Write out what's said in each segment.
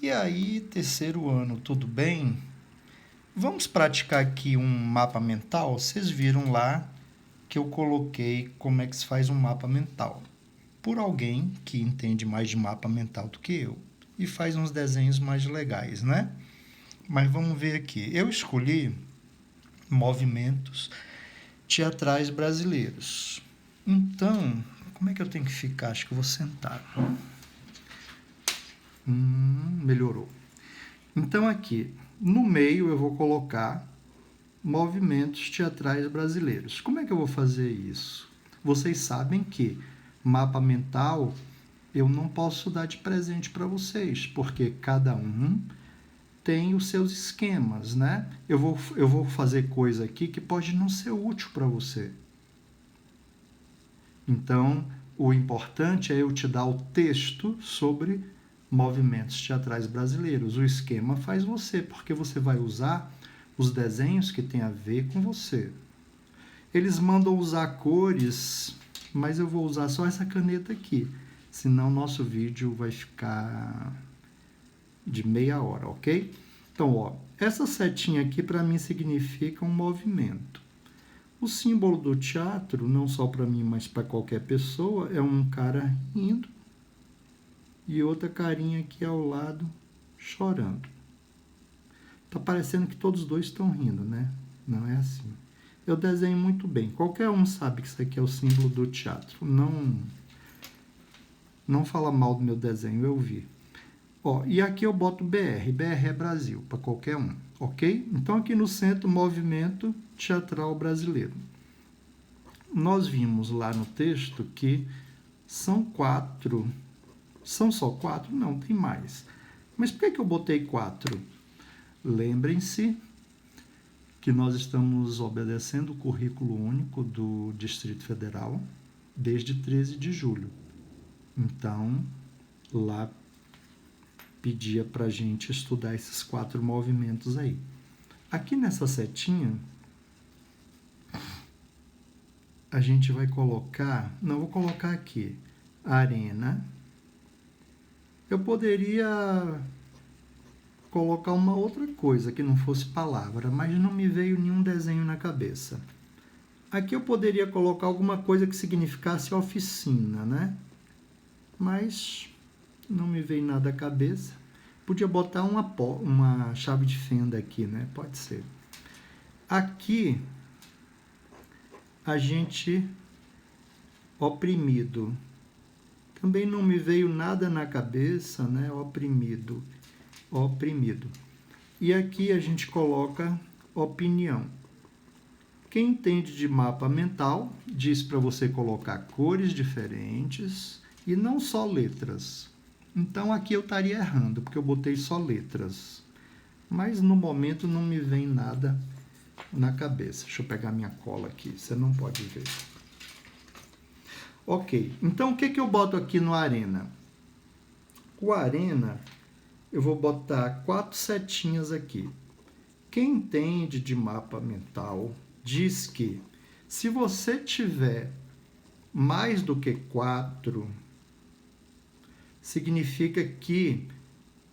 E aí, terceiro ano, tudo bem? Vamos praticar aqui um mapa mental? Vocês viram lá que eu coloquei como é que se faz um mapa mental. Por alguém que entende mais de mapa mental do que eu e faz uns desenhos mais legais, né? Mas vamos ver aqui. Eu escolhi movimentos teatrais brasileiros. Então, como é que eu tenho que ficar? Acho que eu vou sentar. Melhorou. Então aqui, no meio eu vou colocar movimentos teatrais brasileiros. Como é que eu vou fazer isso? Vocês sabem que mapa mental eu não posso dar de presente para vocês, porque cada um tem os seus esquemas, né? Eu vou fazer coisa aqui que pode não ser útil para você. Então, o importante é eu te dar o texto sobre movimentos teatrais brasileiros. O esquema faz você, porque você vai usar os desenhos que tem a ver com você. Eles mandam usar cores, mas eu vou usar só essa caneta aqui, senão nosso vídeo vai ficar de meia hora, ok? Então, ó, essa setinha aqui para mim significa um movimento. O símbolo do teatro, não só para mim, mas para qualquer pessoa, é um cara rindo e outra carinha aqui ao lado chorando. Tá parecendo que todos dois estão rindo, né? Não é assim. Eu desenho muito bem. Qualquer um sabe que isso aqui é o símbolo do teatro. Não fala mal do meu desenho, eu vi. Ó, e aqui eu boto BR. BR é Brasil, para qualquer um, ok? Então, aqui no centro, movimento teatral brasileiro. Nós vimos lá no texto que são 4. São só 4? Não, tem mais. Mas por que eu botei 4? Lembrem-se que nós estamos obedecendo o currículo único do Distrito Federal desde 13 de julho. Então, lá pedia para a gente estudar esses 4 movimentos aí. Aqui nessa setinha, a gente vai colocar... Não, vou colocar aqui. Arena. Eu poderia colocar uma outra coisa que não fosse palavra, mas não me veio nenhum desenho na cabeça. Aqui eu poderia colocar alguma coisa que significasse oficina, né? Mas não me veio nada à cabeça. Podia botar uma chave de fenda aqui, né? Pode ser. Aqui, a gente... Oprimido. Também não me veio nada na cabeça, né? Oprimido. Oprimido. E aqui a gente coloca opinião. Quem entende de mapa mental diz para você colocar cores diferentes e não só letras. Então aqui eu estaria errando, porque eu botei só letras. Mas no momento não me vem nada na cabeça. Deixa eu pegar minha cola aqui, você não pode ver. Ok, então o que eu boto aqui no Arena? O Arena, eu vou botar 4 setinhas aqui. Quem entende de mapa mental diz que se você tiver mais do que 4, significa que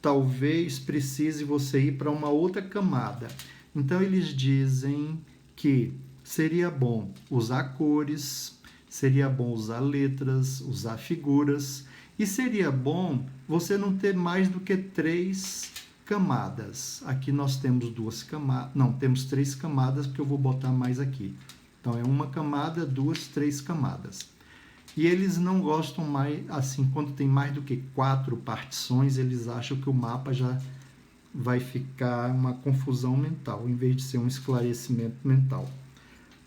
talvez precise você ir para uma outra camada. Então, eles dizem que seria bom usar cores, seria bom usar letras, usar figuras, e seria bom você não ter mais do que 3 camadas. Aqui nós temos 2 camadas, não, temos 3 camadas, porque eu vou botar mais aqui. Então, é uma camada, 2, 3 camadas. E eles não gostam mais, assim, quando tem mais do que 4 partições, eles acham que o mapa já vai ficar uma confusão mental, em vez de ser um esclarecimento mental.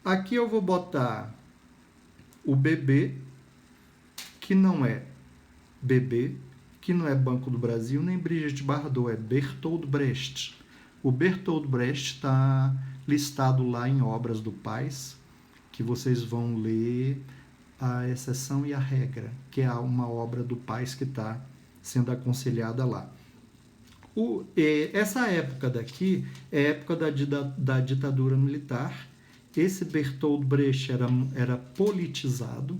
Aqui eu vou botar o bebê, que não é bebê, que não é Banco do Brasil, nem Brigitte Bardot, é Bertolt Brecht. O Bertolt Brecht está listado lá em Obras do País, que vocês vão ler a exceção e a regra, que é uma obra do País que está sendo aconselhada lá. Essa época daqui é a época da ditadura militar. Esse Bertolt Brecht era politizado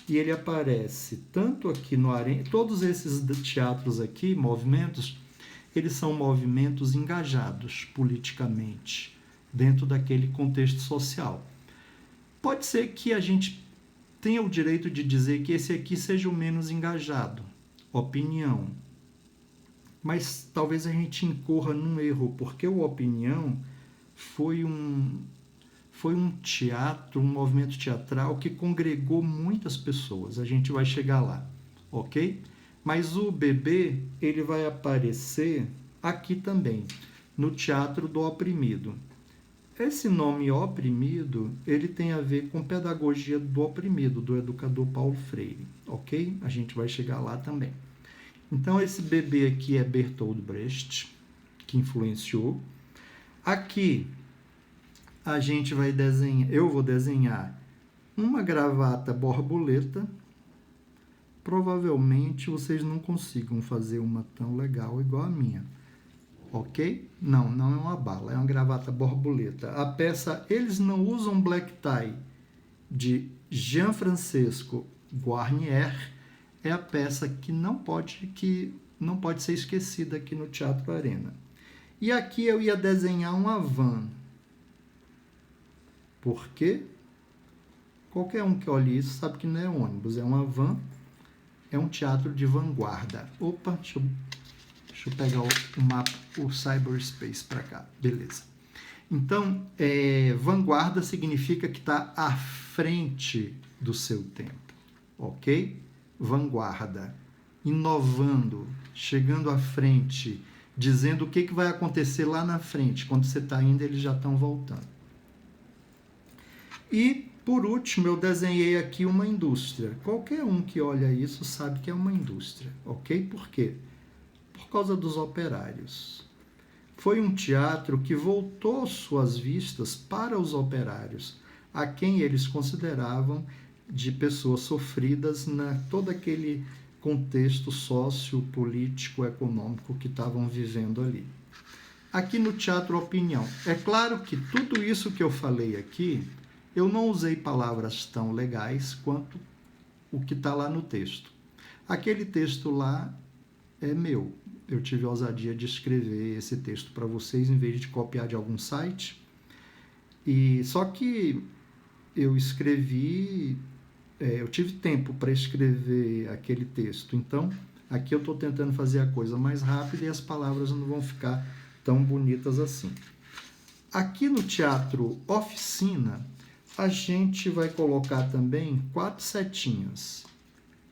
e ele aparece tanto aqui no Arena, todos esses teatros aqui, movimentos, eles são movimentos engajados politicamente dentro daquele contexto social. Pode ser que a gente tenha o direito de dizer que esse aqui seja o menos engajado, opinião. Mas talvez a gente incorra num erro, porque o Opinião foi um teatro, um movimento teatral que congregou muitas pessoas. A gente vai chegar lá, ok? Mas o bebê, ele vai aparecer aqui também, no Teatro do Oprimido. Esse nome oprimido, ele tem a ver com pedagogia do oprimido, do educador Paulo Freire, ok? A gente vai chegar lá também. Então, esse bebê aqui é Bertolt Brecht, que influenciou. Aqui, a gente vai desenhar, eu vou desenhar uma gravata borboleta. Provavelmente vocês não consigam fazer uma tão legal igual a minha, ok? Não é uma bala, é uma gravata borboleta. A peça, eles não usam black tie, de Jean-Francesco Guarnier, é a peça que não pode ser esquecida aqui no Teatro Arena. E aqui eu ia desenhar uma van. Por quê? Qualquer um que olhe isso sabe que não é ônibus, é uma van, é um teatro de vanguarda. Opa, deixa eu pegar o mapa, o cyberspace para cá. Beleza. Então, vanguarda significa que está à frente do seu tempo, ok? Vanguarda, inovando, chegando à frente, dizendo o que vai acontecer lá na frente. Quando você está indo, eles já estão voltando. E, por último, eu desenhei aqui uma indústria. Qualquer um que olha isso sabe que é uma indústria, ok? Por quê? Por causa dos operários. Foi um teatro que voltou suas vistas para os operários, a quem eles consideravam de pessoas sofridas todo aquele contexto sociopolítico, econômico que estavam vivendo ali. Aqui no Teatro Opinião, é claro que tudo isso que eu falei aqui, eu não usei palavras tão legais quanto o que está lá no texto. Aquele texto lá é meu. Eu tive a ousadia de escrever esse texto para vocês em vez de copiar de algum site. Só que eu escrevi, eu tive tempo para escrever aquele texto. Então, aqui eu estou tentando fazer a coisa mais rápida e as palavras não vão ficar tão bonitas assim. Aqui no Teatro Oficina, a gente vai colocar também 4 setinhas.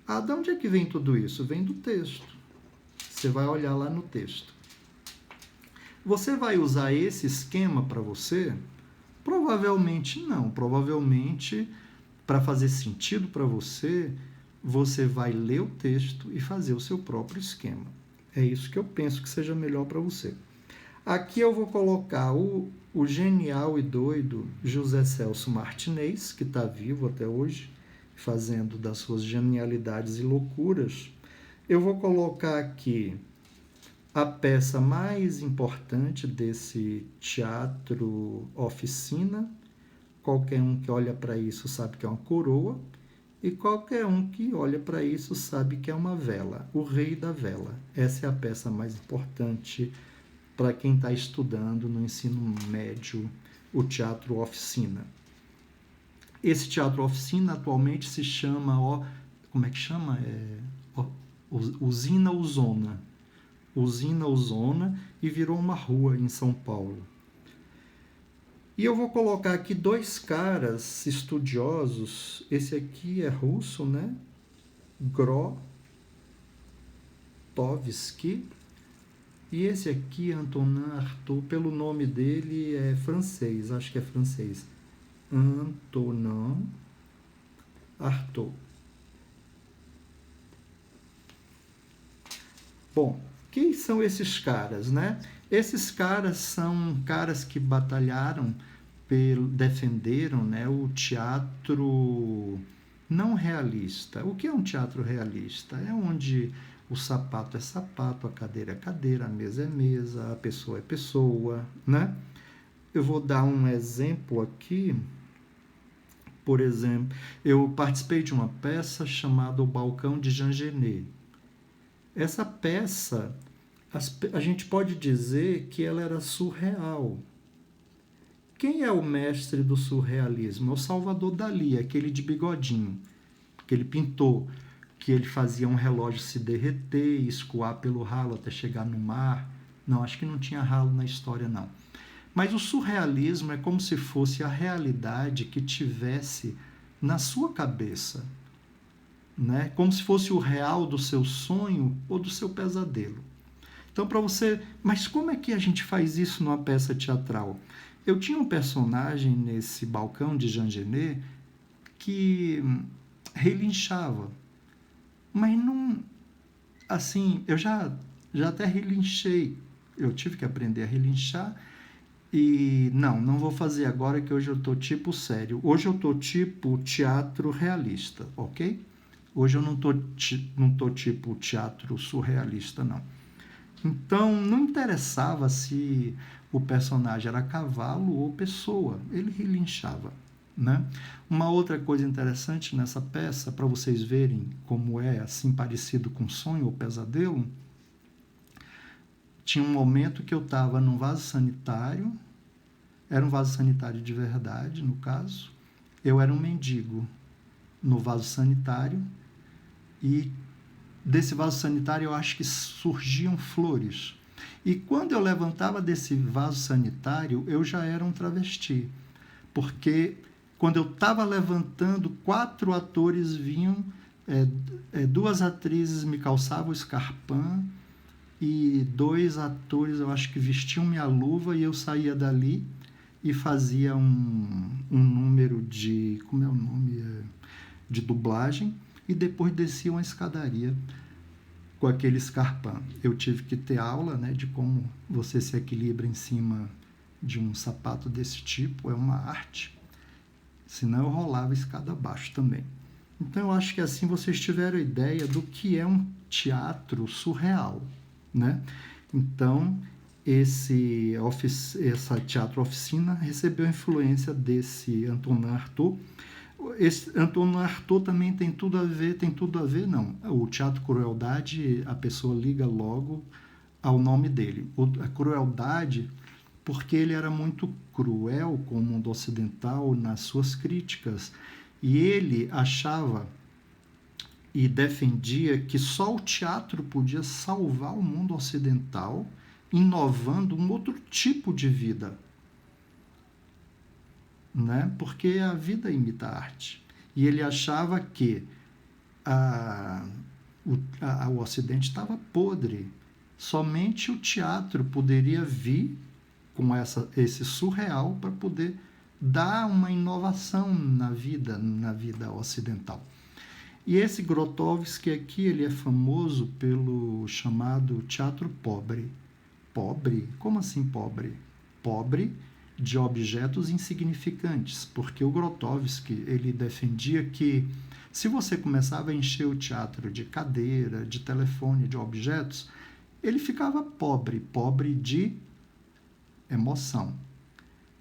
De onde é que vem tudo isso? Vem do texto. Você vai olhar lá no texto. Você vai usar esse esquema para você? Provavelmente não. Provavelmente, para fazer sentido para você, você vai ler o texto e fazer o seu próprio esquema. É isso que eu penso que seja melhor para você. Aqui eu vou colocar o genial e doido José Celso Martinez, que está vivo até hoje, fazendo das suas genialidades e loucuras. Eu vou colocar aqui a peça mais importante desse teatro oficina. Qualquer um que olha para isso sabe que é uma coroa. E qualquer um que olha para isso sabe que é uma vela, o rei da vela. Essa é a peça mais importante para quem está estudando no ensino médio o teatro oficina. Esse teatro oficina atualmente se chama, como é que chama? Usina Uzona. Usina Uzona, e virou uma rua em São Paulo. E eu vou colocar aqui 2 caras estudiosos. Esse aqui é russo, né? Grotowski. E esse aqui, Antonin Artaud, pelo nome dele é francês, acho que é francês. Antonin Artaud. Bom, quem são esses caras, né? Esses caras são caras que batalharam, defenderam, né, o teatro não realista. O que é um teatro realista? É onde o sapato é sapato, a cadeira é cadeira, a mesa é mesa, a pessoa é pessoa, né? Eu vou dar um exemplo aqui. Por exemplo, eu participei de uma peça chamada O Balcão de Jean Genet. Essa peça, A gente pode dizer que ela era surreal. Quem é o mestre do surrealismo? É o Salvador Dalí, aquele de bigodinho, aquele pintor que ele fazia um relógio se derreter e escoar pelo ralo até chegar no mar. Não, acho que não tinha ralo na história, não. Mas o surrealismo é como se fosse a realidade que tivesse na sua cabeça, né? Como se fosse o real do seu sonho ou do seu pesadelo. Então, para você... Mas como é que a gente faz isso numa peça teatral? Eu tinha um personagem nesse balcão de Jean Genet que relinchava. Mas não... Assim, eu já até relinchei. Eu tive que aprender a relinchar. E não vou fazer agora que hoje eu tô tipo sério. Hoje eu tô tipo teatro realista, ok? Hoje eu não tô tipo teatro surrealista, não. Então, não interessava se o personagem era cavalo ou pessoa, ele relinchava, né? Uma outra coisa interessante nessa peça, para vocês verem como é assim parecido com sonho ou pesadelo, tinha um momento que eu estava num vaso sanitário, era um vaso sanitário de verdade, no caso, eu era um mendigo no vaso sanitário e desse vaso sanitário eu acho que surgiam flores. E quando eu levantava desse vaso sanitário, eu já era um travesti. Porque quando eu estava levantando, 4 atores vinham, 2 atrizes me calçavam o escarpão e 2 atores, eu acho que vestiam minha luva e eu saía dali e fazia um número de... Como é o nome? De dublagem. E depois descia uma escadaria com aquele escarpão. Eu tive que ter aula, né, de como você se equilibra em cima de um sapato desse tipo. É uma arte. Senão eu rolava escada abaixo também. Então eu acho que assim vocês tiveram ideia do que é um teatro surreal, né? Então essa teatro oficina recebeu influência desse Antonin Artaud. Esse Antonin Artaud também tem tudo a ver, não. O teatro crueldade, a pessoa liga logo ao nome dele. A crueldade, porque ele era muito cruel com o mundo ocidental nas suas críticas. E ele achava e defendia que só o teatro podia salvar o mundo ocidental, inovando um outro tipo de vida, né? Porque a vida imita a arte. E ele achava que o Ocidente estava podre. Somente o teatro poderia vir com esse surreal para poder dar uma inovação na vida ocidental. E esse Grotowski aqui, ele é famoso pelo chamado teatro pobre. Pobre? Como assim pobre? Pobre de objetos insignificantes, porque o Grotowski, ele defendia que se você começava a encher o teatro de cadeira, de telefone, de objetos, ele ficava pobre de emoção.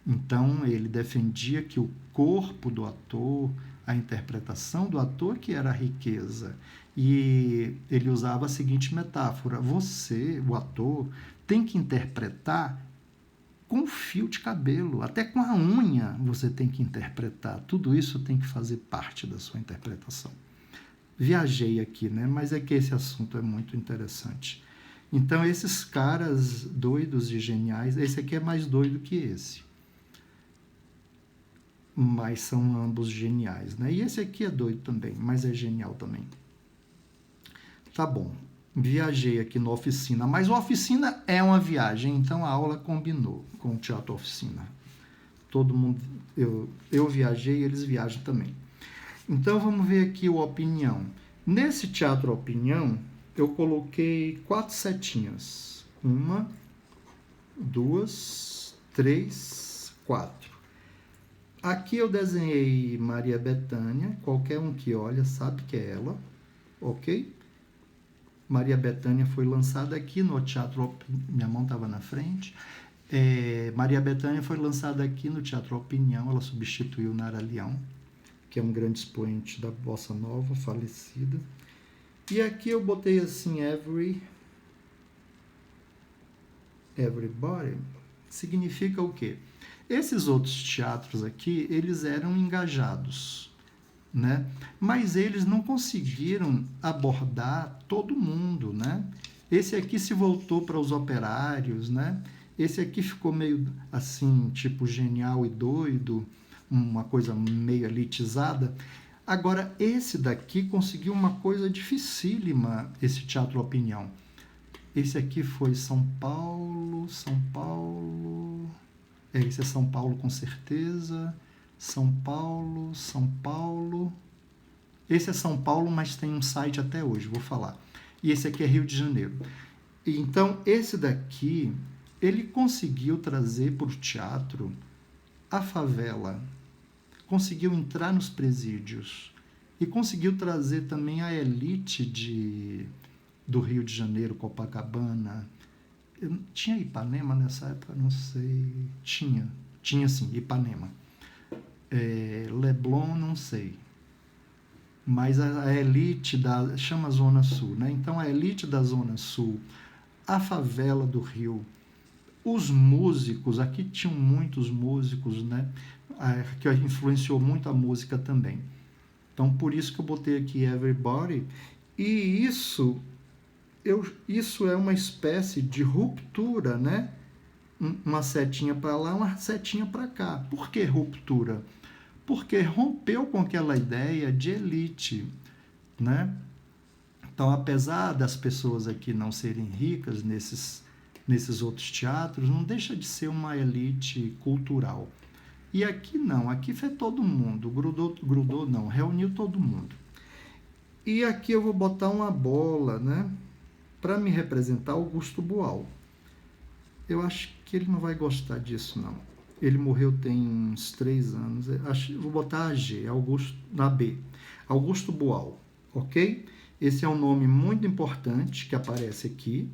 Então ele defendia que o corpo do ator, a interpretação do ator que era a riqueza. E ele usava a seguinte metáfora: você, o ator, tem que interpretar com fio de cabelo, até com a unha você tem que interpretar. Tudo isso tem que fazer parte da sua interpretação. Viajei aqui, né? Mas é que esse assunto é muito interessante. Então, esses caras doidos e geniais, esse aqui é mais doido que esse. Mas são ambos geniais, né? E esse aqui é doido também, mas é genial também. Tá bom. Viajei aqui na oficina, mas a oficina é uma viagem, então a aula combinou com o teatro oficina. Todo mundo, eu viajei, eles viajam também. Então vamos ver aqui o opinião. Nesse teatro opinião, eu coloquei 4 setinhas. 1, 2, 3, 4. Aqui eu desenhei Maria Bethânia, qualquer um que olha sabe que é ela, ok? Maria Bethânia foi lançada aqui no Teatro... Minha mão estava na frente. Maria Bethânia foi lançada aqui no Teatro Opinião. Ela substituiu Nara Leão, que é um grande expoente da bossa nova, falecida. E aqui eu botei assim, Every... everybody significa o quê? Esses outros teatros aqui, eles eram engajados, né? Mas eles não conseguiram abordar todo mundo, né? Esse aqui se voltou para os operários, né? Esse aqui ficou meio assim, tipo genial e doido, uma coisa meio elitizada. Agora, esse daqui conseguiu uma coisa dificílima, esse Teatro Opinião. Esse aqui foi São Paulo, São Paulo. Esse é São Paulo com certeza. São Paulo, São Paulo. Esse é São Paulo, mas tem um site até hoje, vou falar. E esse aqui é Rio de Janeiro. Então, esse daqui, ele conseguiu trazer para o teatro a favela, conseguiu entrar nos presídios e conseguiu trazer também a elite do Rio de Janeiro, Copacabana. Tinha Ipanema nessa época? Não sei. Tinha sim, Ipanema. Leblon, não sei. Mas a elite chama Zona Sul, né? Então a elite da Zona Sul, a favela do Rio, os músicos, aqui tinham muitos músicos, né? Que influenciou muito a música também. Então por isso que eu botei aqui Everybody. E isso é uma espécie de ruptura, né? Uma setinha para lá, uma setinha para cá. Por que ruptura? Porque rompeu com aquela ideia de elite, né? Então, apesar das pessoas aqui não serem ricas nesses outros teatros, não deixa de ser uma elite cultural. E aqui não, aqui foi todo mundo, grudou não, reuniu todo mundo. E aqui eu vou botar uma bola, né? Para me representar Augusto Boal. Eu acho que ele não vai gostar disso, não. Ele morreu tem uns 3 anos. Vou botar AG, na B. Augusto Boal, ok? Esse é um nome muito importante que aparece aqui.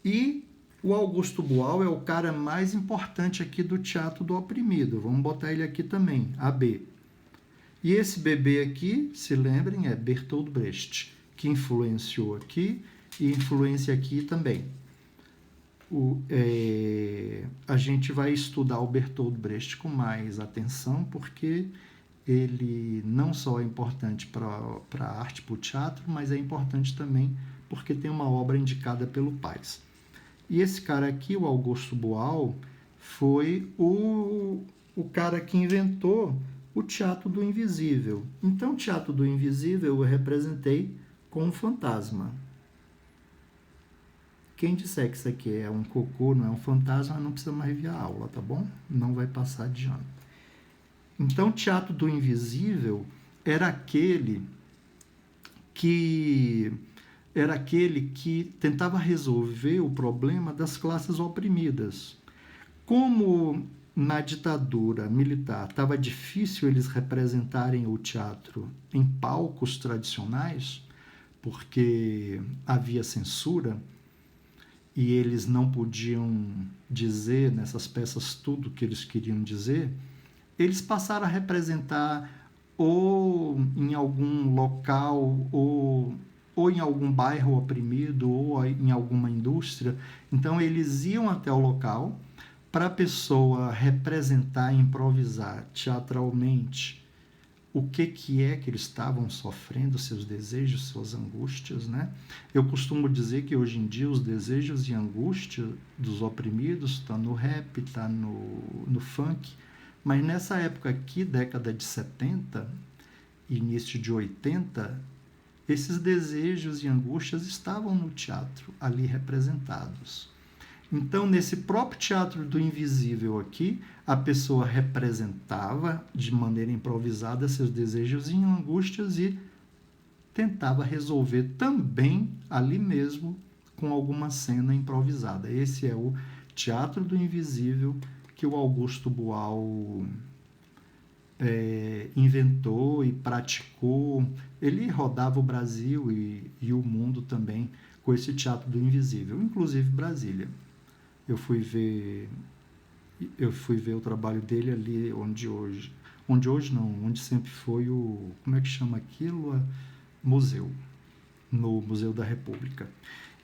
E o Augusto Boal é o cara mais importante aqui do Teatro do Oprimido. Vamos botar ele aqui também, AB. E esse bebê aqui, se lembrem, é Bertolt Brecht, que influenciou aqui e influencia aqui também. A gente vai estudar o Bertolt Brecht com mais atenção, porque ele não só é importante para a arte, para o teatro, mas é importante também porque tem uma obra indicada pelo Pais. E esse cara aqui, o Augusto Boal, foi o cara que inventou o Teatro do Invisível. Então, o Teatro do Invisível eu representei com um fantasma. Quem disser que isso aqui é um cocô, não é um fantasma, não precisa mais vir a aula, tá bom? Não vai passar de ano. Então, o Teatro do Invisível era aquele que tentava resolver o problema das classes oprimidas. Como na ditadura militar estava difícil eles representarem o teatro em palcos tradicionais, porque havia censura, e eles não podiam dizer nessas peças tudo o que eles queriam dizer, eles passaram a representar ou em algum local, ou em algum bairro oprimido, ou em alguma indústria. Então, eles iam até o local para a pessoa representar, improvisar teatralmente o que é que eles estavam sofrendo, seus desejos, suas angústias, né? Eu costumo dizer que hoje em dia os desejos e angústias dos oprimidos estão no rap, está no funk, mas nessa época aqui, década de 70, início de 80, esses desejos e angústias estavam no teatro, ali representados. Então, nesse próprio Teatro do Invisível aqui, a pessoa representava de maneira improvisada seus desejos e angústias e tentava resolver também ali mesmo com alguma cena improvisada. Esse é o Teatro do Invisível que o Augusto Boal inventou e praticou. Ele rodava o Brasil e o mundo também com esse Teatro do Invisível, inclusive Brasília. Eu fui ver o trabalho dele ali onde sempre foi como é que chama aquilo? Museu. no Museu da República.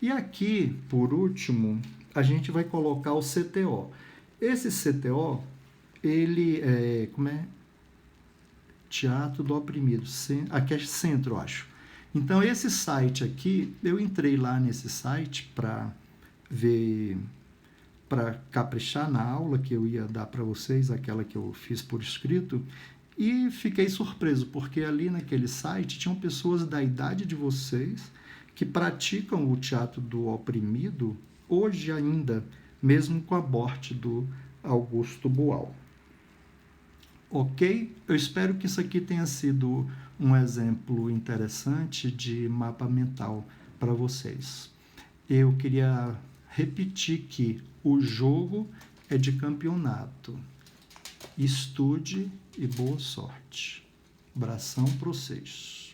E aqui, por último, a gente vai colocar o CTO. Esse CTO, ele é, Teatro do Oprimido, aqui é Centro, eu acho. Então, esse site aqui, eu entrei lá nesse site para ver, para caprichar na aula que eu ia dar para vocês, aquela que eu fiz por escrito, e fiquei surpreso, porque ali naquele site tinham pessoas da idade de vocês que praticam o teatro do oprimido hoje ainda, mesmo com a morte do Augusto Boal. Ok? Eu espero que isso aqui tenha sido um exemplo interessante de mapa mental para vocês. Eu queria repetir que o jogo é de campeonato. Estude e boa sorte. Abração para vocês.